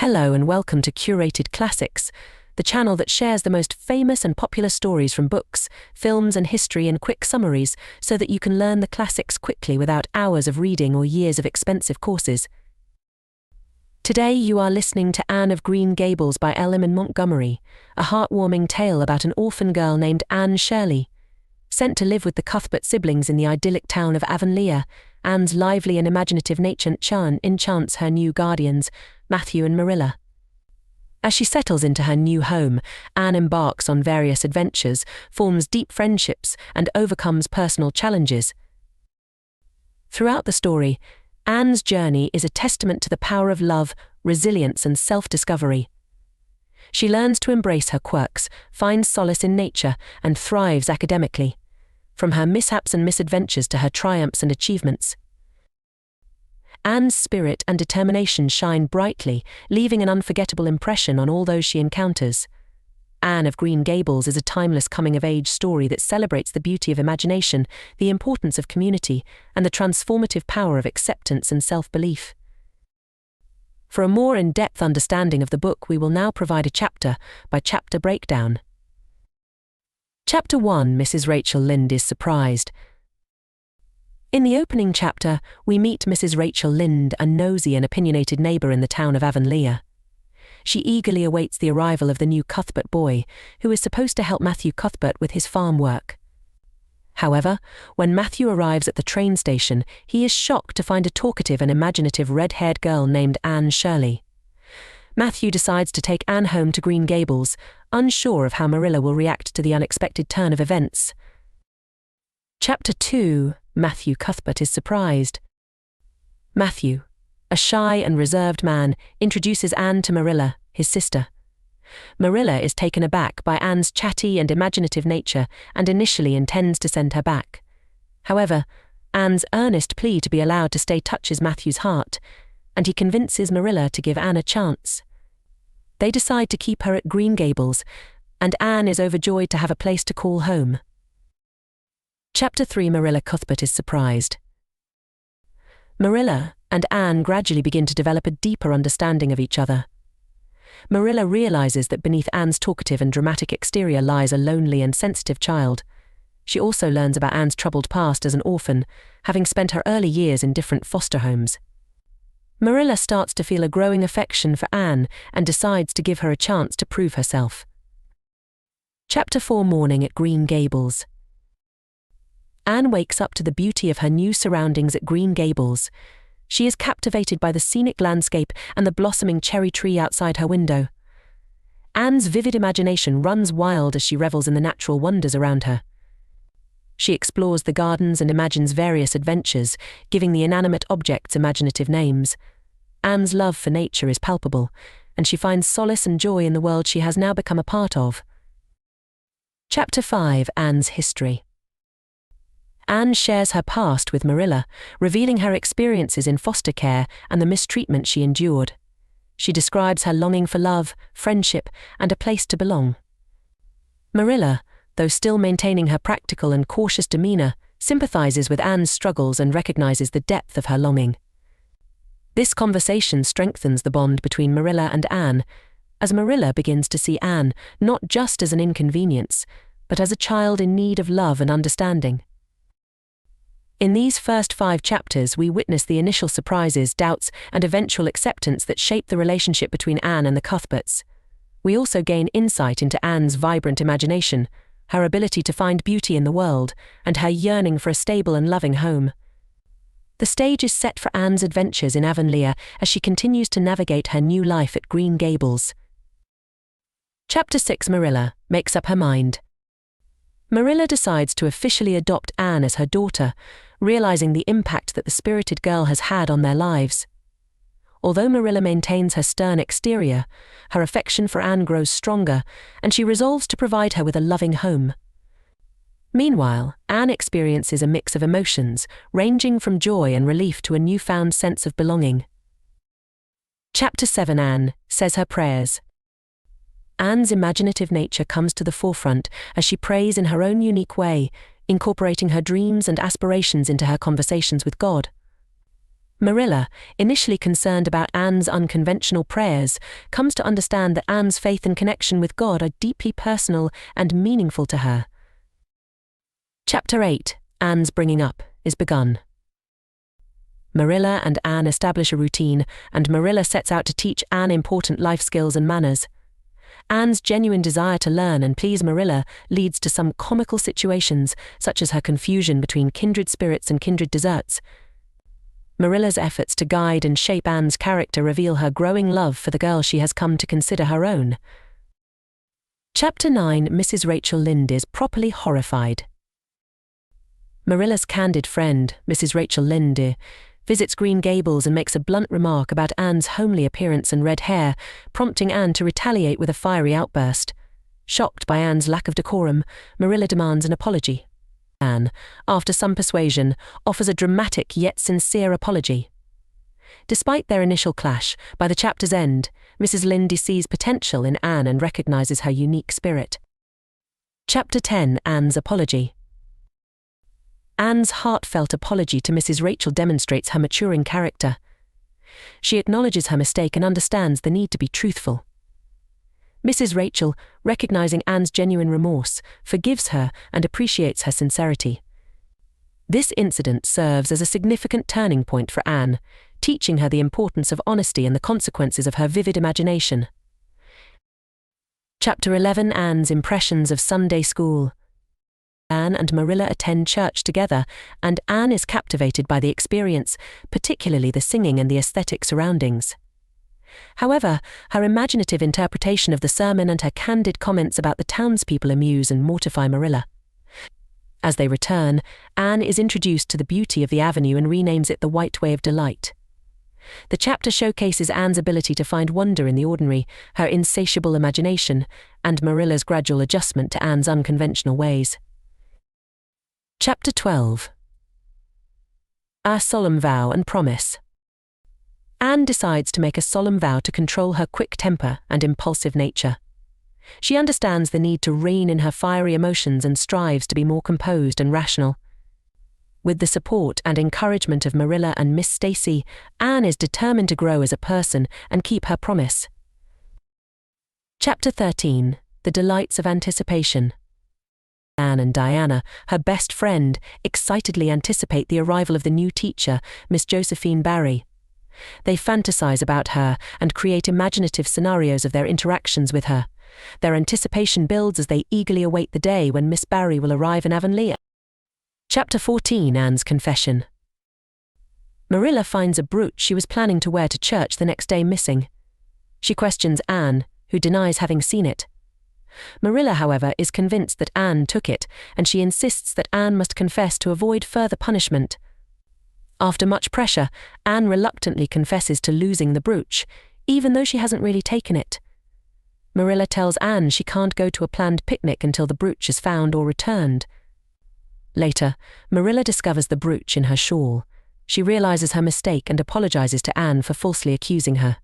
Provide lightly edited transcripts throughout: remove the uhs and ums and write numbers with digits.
Hello and welcome to Curated Classics, the channel that shares the most famous and popular stories from books, films and history in quick summaries so that you can learn the classics quickly without hours of reading or years of expensive courses. Today you are listening to Anne of Green Gables by Ellen Montgomery, a heartwarming tale about an orphan girl named Anne Shirley. Sent to live with the Cuthbert siblings in the idyllic town of Avonlea, Anne's lively and imaginative nature enchants her new guardians, Matthew and Marilla. As she settles into her new home, Anne embarks on various adventures, forms deep friendships, and overcomes personal challenges. Throughout the story, Anne's journey is a testament to the power of love, resilience, and self-discovery. She learns to embrace her quirks, finds solace in nature, and thrives academically, from her mishaps and misadventures to her triumphs and achievements. Anne's spirit and determination shine brightly, leaving an unforgettable impression on all those she encounters. Anne of Green Gables is a timeless coming-of-age story that celebrates the beauty of imagination, the importance of community, and the transformative power of acceptance and self-belief. For a more in-depth understanding of the book, we will now provide a chapter-by-chapter breakdown. Chapter 1: Mrs. Rachel Lynde is surprised. In the opening chapter, we meet Mrs. Rachel Lynde, a nosy and opinionated neighbour in the town of Avonlea. She eagerly awaits the arrival of the new Cuthbert boy, who is supposed to help Matthew Cuthbert with his farm work. However, when Matthew arrives at the train station, he is shocked to find a talkative and imaginative red-haired girl named Anne Shirley. Matthew decides to take Anne home to Green Gables, unsure of how Marilla will react to the unexpected turn of events. Chapter 2: Matthew Cuthbert is surprised. Matthew, a shy and reserved man, introduces Anne to Marilla, his sister. Marilla is taken aback by Anne's chatty and imaginative nature and initially intends to send her back. However, Anne's earnest plea to be allowed to stay touches Matthew's heart, and he convinces Marilla to give Anne a chance. They decide to keep her at Green Gables, and Anne is overjoyed to have a place to call home. Chapter 3: Marilla Cuthbert is surprised. Marilla and Anne gradually begin to develop a deeper understanding of each other. Marilla realizes that beneath Anne's talkative and dramatic exterior lies a lonely and sensitive child. She also learns about Anne's troubled past as an orphan, having spent her early years in different foster homes. Marilla starts to feel a growing affection for Anne and decides to give her a chance to prove herself. Chapter 4: Morning at Green Gables. Anne wakes up to the beauty of her new surroundings at Green Gables. She is captivated by the scenic landscape and the blossoming cherry tree outside her window. Anne's vivid imagination runs wild as she revels in the natural wonders around her. She explores the gardens and imagines various adventures, giving the inanimate objects imaginative names. Anne's love for nature is palpable, and she finds solace and joy in the world she has now become a part of. Chapter 5: Anne's history. Anne shares her past with Marilla, revealing her experiences in foster care and the mistreatment she endured. She describes her longing for love, friendship, and a place to belong. Marilla, though still maintaining her practical and cautious demeanor, sympathizes with Anne's struggles and recognizes the depth of her longing. This conversation strengthens the bond between Marilla and Anne, as Marilla begins to see Anne not just as an inconvenience, but as a child in need of love and understanding. In these first 5 chapters, we witness the initial surprises, doubts, and eventual acceptance that shape the relationship between Anne and the Cuthberts. We also gain insight into Anne's vibrant imagination, her ability to find beauty in the world, and her yearning for a stable and loving home. The stage is set for Anne's adventures in Avonlea as she continues to navigate her new life at Green Gables. Chapter 6: Marilla makes up her mind. Marilla decides to officially adopt Anne as her daughter, realizing the impact that the spirited girl has had on their lives. Although Marilla maintains her stern exterior, her affection for Anne grows stronger, and she resolves to provide her with a loving home. Meanwhile, Anne experiences a mix of emotions, ranging from joy and relief to a newfound sense of belonging. Chapter 7: Anne says her prayers. Anne's imaginative nature comes to the forefront as she prays in her own unique way, incorporating her dreams and aspirations into her conversations with God. Marilla, initially concerned about Anne's unconventional prayers, comes to understand that Anne's faith and connection with God are deeply personal and meaningful to her. Chapter 8, Anne's bringing up, is begun. Marilla and Anne establish a routine, and Marilla sets out to teach Anne important life skills and manners. Anne's genuine desire to learn and please Marilla leads to some comical situations, such as her confusion between kindred spirits and kindred desserts. Marilla's efforts to guide and shape Anne's character reveal her growing love for the girl she has come to consider her own. Chapter 9, Mrs. Rachel Lynde is properly horrified. Marilla's candid friend, Mrs. Rachel Lynde, visits Green Gables and makes a blunt remark about Anne's homely appearance and red hair, prompting Anne to retaliate with a fiery outburst. Shocked by Anne's lack of decorum, Marilla demands an apology. Anne, after some persuasion, offers a dramatic yet sincere apology. Despite their initial clash, by the chapter's end, Mrs. Lynde sees potential in Anne and recognizes her unique spirit. Chapter 10, Anne's apology. Anne's heartfelt apology to Mrs. Rachel demonstrates her maturing character. She acknowledges her mistake and understands the need to be truthful. Mrs. Rachel, recognizing Anne's genuine remorse, forgives her and appreciates her sincerity. This incident serves as a significant turning point for Anne, teaching her the importance of honesty and the consequences of her vivid imagination. Chapter 11, Anne's impressions of Sunday school. Anne and Marilla attend church together, and Anne is captivated by the experience, particularly the singing and the aesthetic surroundings. However, her imaginative interpretation of the sermon and her candid comments about the townspeople amuse and mortify Marilla. As they return, Anne is introduced to the beauty of the avenue and renames it the White Way of Delight. The chapter showcases Anne's ability to find wonder in the ordinary, her insatiable imagination, and Marilla's gradual adjustment to Anne's unconventional ways. Chapter 12. A solemn vow and promise. Anne decides to make a solemn vow to control her quick temper and impulsive nature. She understands the need to rein in her fiery emotions and strives to be more composed and rational. With the support and encouragement of Marilla and Miss Stacy, Anne is determined to grow as a person and keep her promise. Chapter 13. The delights of anticipation. Anne and Diana, her best friend, excitedly anticipate the arrival of the new teacher, Miss Josephine Barry. They fantasize about her and create imaginative scenarios of their interactions with her. Their anticipation builds as they eagerly await the day when Miss Barry will arrive in Avonlea. Chapter 14, Anne's confession. Marilla finds a brooch she was planning to wear to church the next day missing. She questions Anne, who denies having seen it. Marilla, however, is convinced that Anne took it, and she insists that Anne must confess to avoid further punishment. After much pressure, Anne reluctantly confesses to losing the brooch, even though she hasn't really taken it. Marilla tells Anne she can't go to a planned picnic until the brooch is found or returned. Later, Marilla discovers the brooch in her shawl. She realizes her mistake and apologizes to Anne for falsely accusing her.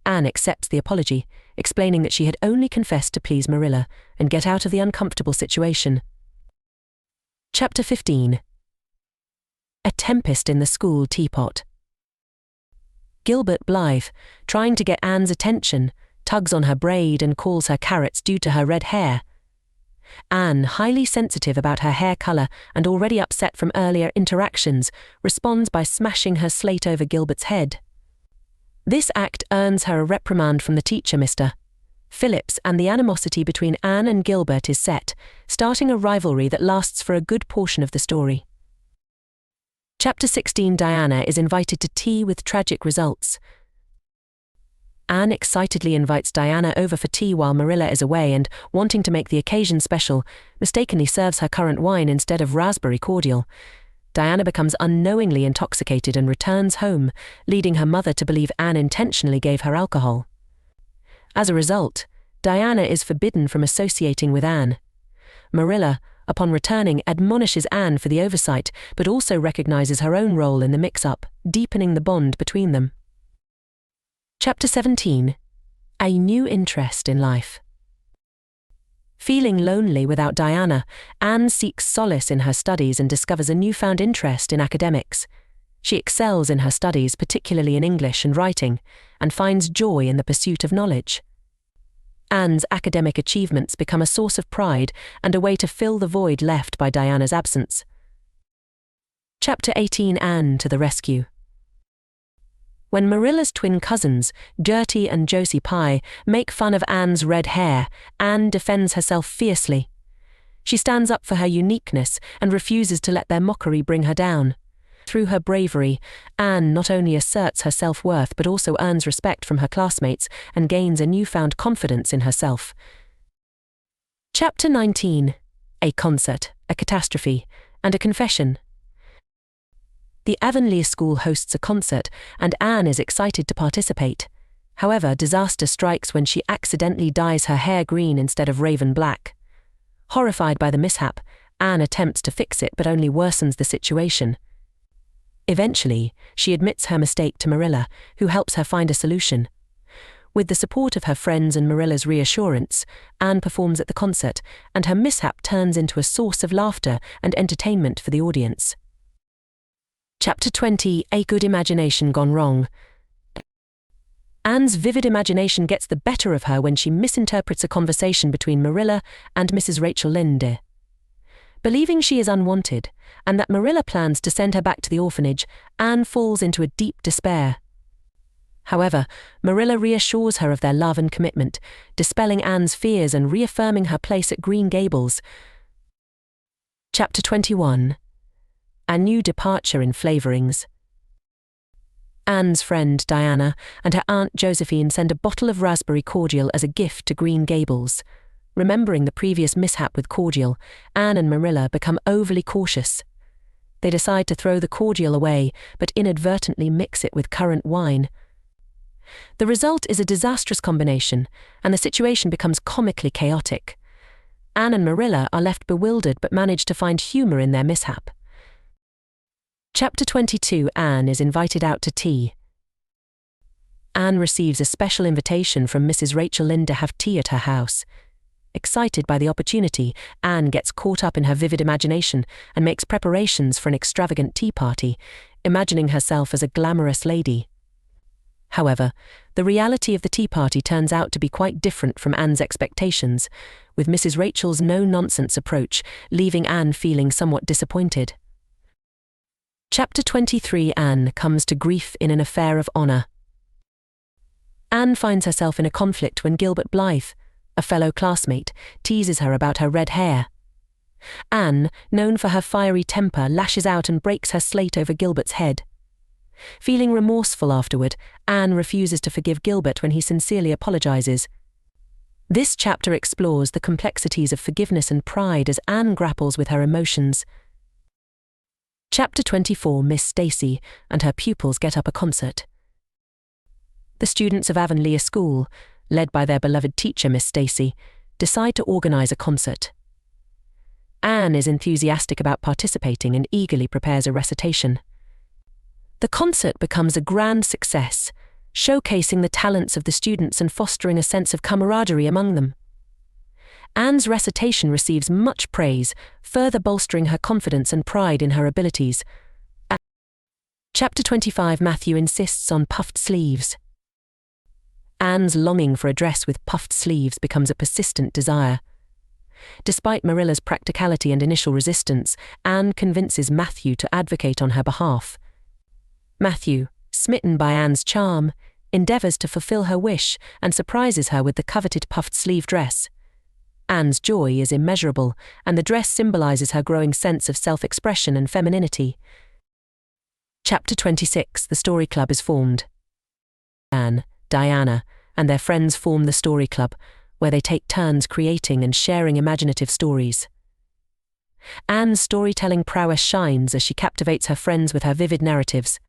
Anne accepts the apology, explaining that she had only confessed to please Marilla and get out of the uncomfortable situation. Chapter 15. A tempest in the school teapot. Gilbert Blythe, trying to get Anne's attention, tugs on her braid and calls her carrots due to her red hair. Anne, highly sensitive about her hair color and already upset from earlier interactions, responds by smashing her slate over Gilbert's head. This act earns her a reprimand from the teacher, Mr. Phillips, and the animosity between Anne and Gilbert is set, starting a rivalry that lasts for a good portion of the story. Chapter 16, Diana is invited to tea with tragic results. Anne excitedly invites Diana over for tea while Marilla is away and, wanting to make the occasion special, mistakenly serves her currant wine instead of raspberry cordial. Diana becomes unknowingly intoxicated and returns home, leading her mother to believe Anne intentionally gave her alcohol. As a result, Diana is forbidden from associating with Anne. Marilla, upon returning, admonishes Anne for the oversight, but also recognizes her own role in the mix-up, deepening the bond between them. Chapter 17. A new interest in life. Feeling lonely without Diana, Anne seeks solace in her studies and discovers a newfound interest in academics. She excels in her studies, particularly in English and writing, and finds joy in the pursuit of knowledge. Anne's academic achievements become a source of pride and a way to fill the void left by Diana's absence. Chapter 18. Anne to the rescue. When Marilla's twin cousins, Gertie and Josie Pye, make fun of Anne's red hair, Anne defends herself fiercely. She stands up for her uniqueness and refuses to let their mockery bring her down. Through her bravery, Anne not only asserts her self-worth but also earns respect from her classmates and gains a newfound confidence in herself. Chapter 19. A concert, a catastrophe, and a confession. The Avonlea School hosts a concert, and Anne is excited to participate. However, disaster strikes when she accidentally dyes her hair green instead of raven black. Horrified by the mishap, Anne attempts to fix it but only worsens the situation. Eventually, she admits her mistake to Marilla, who helps her find a solution. With the support of her friends and Marilla's reassurance, Anne performs at the concert, and her mishap turns into a source of laughter and entertainment for the audience. Chapter 20. A good imagination gone wrong. Anne's vivid imagination gets the better of her when she misinterprets a conversation between Marilla and Mrs. Rachel Lynde. Believing she is unwanted, and that Marilla plans to send her back to the orphanage, Anne falls into a deep despair. However, Marilla reassures her of their love and commitment, dispelling Anne's fears and reaffirming her place at Green Gables. Chapter 21. A new departure in flavorings. Anne's friend Diana and her Aunt Josephine send a bottle of raspberry cordial as a gift to Green Gables. Remembering the previous mishap with cordial, Anne and Marilla become overly cautious. They decide to throw the cordial away, but inadvertently mix it with currant wine. The result is a disastrous combination, and the situation becomes comically chaotic. Anne and Marilla are left bewildered but manage to find humor in their mishap. Chapter 22. Anne is invited out to tea. Anne receives a special invitation from Mrs. Rachel Lynde to have tea at her house. Excited by the opportunity, Anne gets caught up in her vivid imagination and makes preparations for an extravagant tea party, imagining herself as a glamorous lady. However, the reality of the tea party turns out to be quite different from Anne's expectations, with Mrs. Rachel's no-nonsense approach leaving Anne feeling somewhat disappointed. Chapter 23. Anne comes to grief in an affair of honor. Anne finds herself in a conflict when Gilbert Blythe, a fellow classmate, teases her about her red hair. Anne, known for her fiery temper, lashes out and breaks her slate over Gilbert's head. Feeling remorseful afterward, Anne refuses to forgive Gilbert when he sincerely apologizes. This chapter explores the complexities of forgiveness and pride as Anne grapples with her emotions. Chapter 24. Miss Stacy and her pupils get up a concert. The students of Avonlea School, led by their beloved teacher Miss Stacy, decide to organize a concert. Anne is enthusiastic about participating and eagerly prepares a recitation. The concert becomes a grand success, showcasing the talents of the students and fostering a sense of camaraderie among them. Anne's recitation receives much praise, further bolstering her confidence and pride in her abilities. Chapter 25. Matthew insists on puffed sleeves. Anne's longing for a dress with puffed sleeves becomes a persistent desire. Despite Marilla's practicality and initial resistance, Anne convinces Matthew to advocate on her behalf. Matthew, smitten by Anne's charm, endeavors to fulfill her wish and surprises her with the coveted puffed sleeve dress. Anne's joy is immeasurable, and the dress symbolizes her growing sense of self-expression and femininity. Chapter 26. The Story Club is formed. Anne, Diana, and their friends form the Story Club, where they take turns creating and sharing imaginative stories. Anne's storytelling prowess shines as she captivates her friends with her vivid narratives.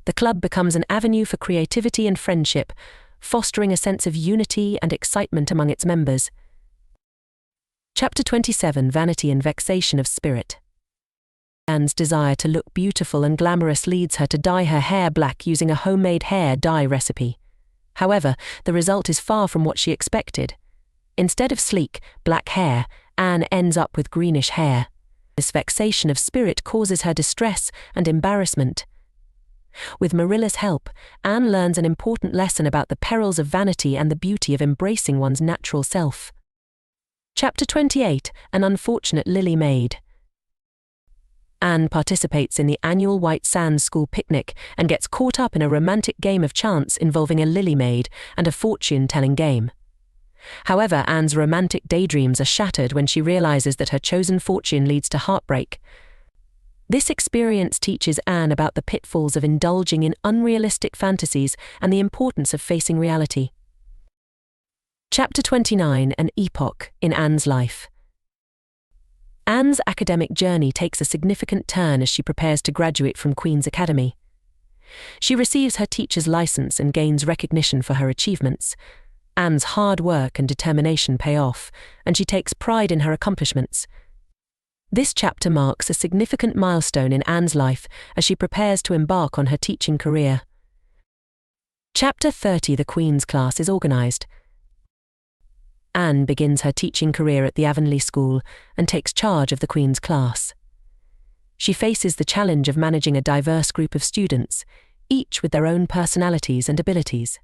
The club becomes an avenue for creativity and friendship, fostering a sense of unity and excitement among its members. Chapter 27. Vanity and vexation of spirit. Anne's desire to look beautiful and glamorous leads her to dye her hair black using a homemade hair dye recipe. However, the result is far from what she expected. Instead of sleek, black hair, Anne ends up with greenish hair. This vexation of spirit causes her distress and embarrassment. With Marilla's help, Anne learns an important lesson about the perils of vanity and the beauty of embracing one's natural self. Chapter 28: An Unfortunate Lily Maid. Anne participates in the annual White Sands school picnic and gets caught up in a romantic game of chance involving a lily maid and a fortune-telling game. However, Anne's romantic daydreams are shattered when she realizes that her chosen fortune leads to heartbreak. This experience teaches Anne about the pitfalls of indulging in unrealistic fantasies and the importance of facing reality. Chapter 29: An Epoch in Anne's Life. Anne's academic journey takes a significant turn as she prepares to graduate from Queen's Academy. She receives her teacher's license and gains recognition for her achievements. Anne's hard work and determination pay off, and she takes pride in her accomplishments. This chapter marks a significant milestone in Anne's life as she prepares to embark on her teaching career. Chapter 30: The Queen's Class is organized. Anne begins her teaching career at the Avonlea School and takes charge of the Queen's Class. She faces the challenge of managing a diverse group of students, each with their own personalities and abilities.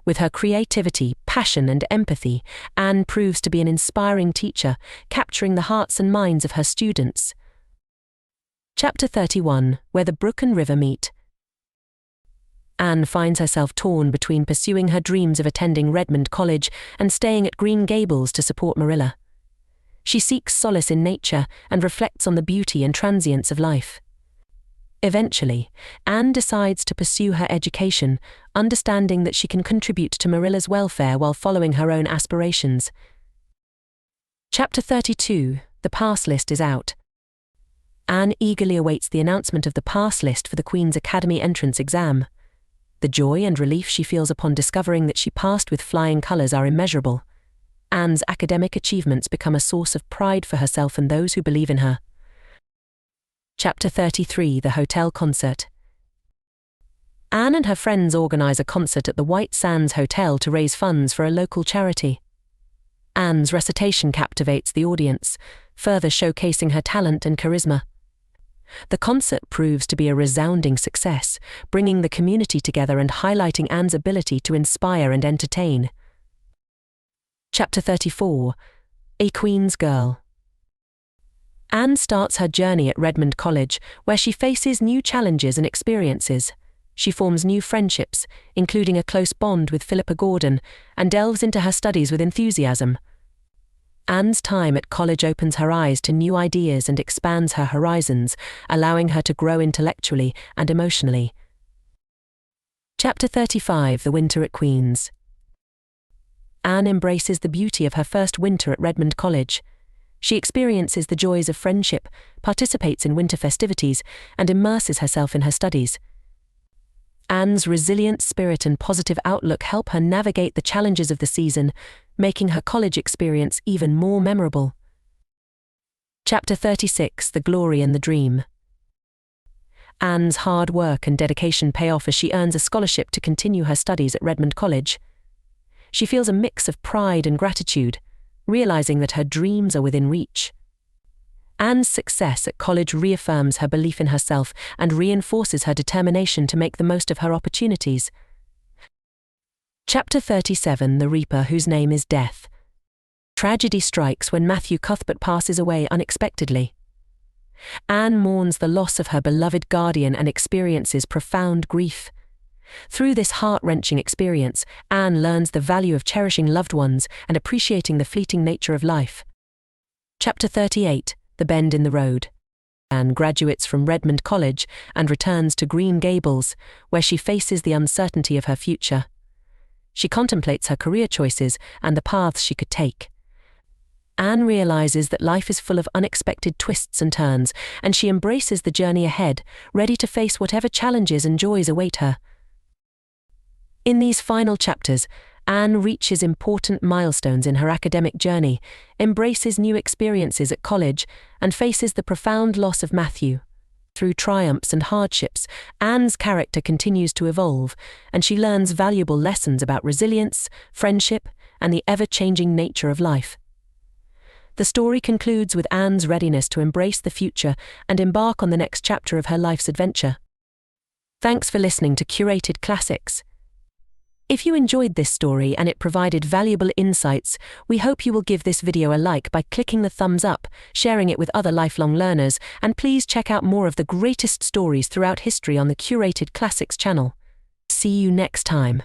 With her creativity, passion, and empathy, Anne proves to be an inspiring teacher, capturing the hearts and minds of her students. Chapter 31: Where the Brook and River Meet. Anne finds herself torn between pursuing her dreams of attending Redmond College and staying at Green Gables to support Marilla. She seeks solace in nature and reflects on the beauty and transience of life. Eventually, Anne decides to pursue her education, understanding that she can contribute to Marilla's welfare while following her own aspirations. Chapter 32: The Pass List is out. Anne eagerly awaits the announcement of the pass list for the Queen's Academy entrance exam. The joy and relief she feels upon discovering that she passed with flying colours are immeasurable. Anne's academic achievements become a source of pride for herself and those who believe in her. Chapter 33: The Hotel Concert. Anne and her friends organise a concert at the White Sands Hotel to raise funds for a local charity. Anne's recitation captivates the audience, further showcasing her talent and charisma. The concert proves to be a resounding success, bringing the community together and highlighting Anne's ability to inspire and entertain. Chapter 34: A Queen's Girl. Anne starts her journey at Redmond College, where she faces new challenges and experiences. She forms new friendships, including a close bond with Philippa Gordon, and delves into her studies with enthusiasm. Anne's time at college opens her eyes to new ideas and expands her horizons, allowing her to grow intellectually and emotionally. Chapter 35: The Winter at Queen's. Anne embraces the beauty of her first winter at Redmond College. She experiences the joys of friendship, participates in winter festivities, and immerses herself in her studies. Anne's resilient spirit and positive outlook help her navigate the challenges of the season, making her college experience even more memorable. Chapter 36: The Glory and the Dream. Anne's hard work and dedication pay off as she earns a scholarship to continue her studies at Redmond College. She feels a mix of pride and gratitude, realizing that her dreams are within reach. Anne's success at college reaffirms her belief in herself and reinforces her determination to make the most of her opportunities. Chapter 37: The Reaper Whose Name is Death. Tragedy strikes when Matthew Cuthbert passes away unexpectedly. Anne mourns the loss of her beloved guardian and experiences profound grief. Through this heart-wrenching experience, Anne learns the value of cherishing loved ones and appreciating the fleeting nature of life. Chapter 38: The Bend in the Road. Anne graduates from Redmond College and returns to Green Gables, where she faces the uncertainty of her future. She contemplates her career choices and the paths she could take. Anne realizes that life is full of unexpected twists and turns, and she embraces the journey ahead, ready to face whatever challenges and joys await her. In these final chapters, Anne reaches important milestones in her academic journey, embraces new experiences at college, and faces the profound loss of Matthew. Through triumphs and hardships, Anne's character continues to evolve, and she learns valuable lessons about resilience, friendship, and the ever-changing nature of life. The story concludes with Anne's readiness to embrace the future and embark on the next chapter of her life's adventure. Thanks for listening to Curated Classics. If you enjoyed this story and it provided valuable insights, we hope you will give this video a like by clicking the thumbs up, sharing it with other lifelong learners, and please check out more of the greatest stories throughout history on the Curated Classics channel. See you next time.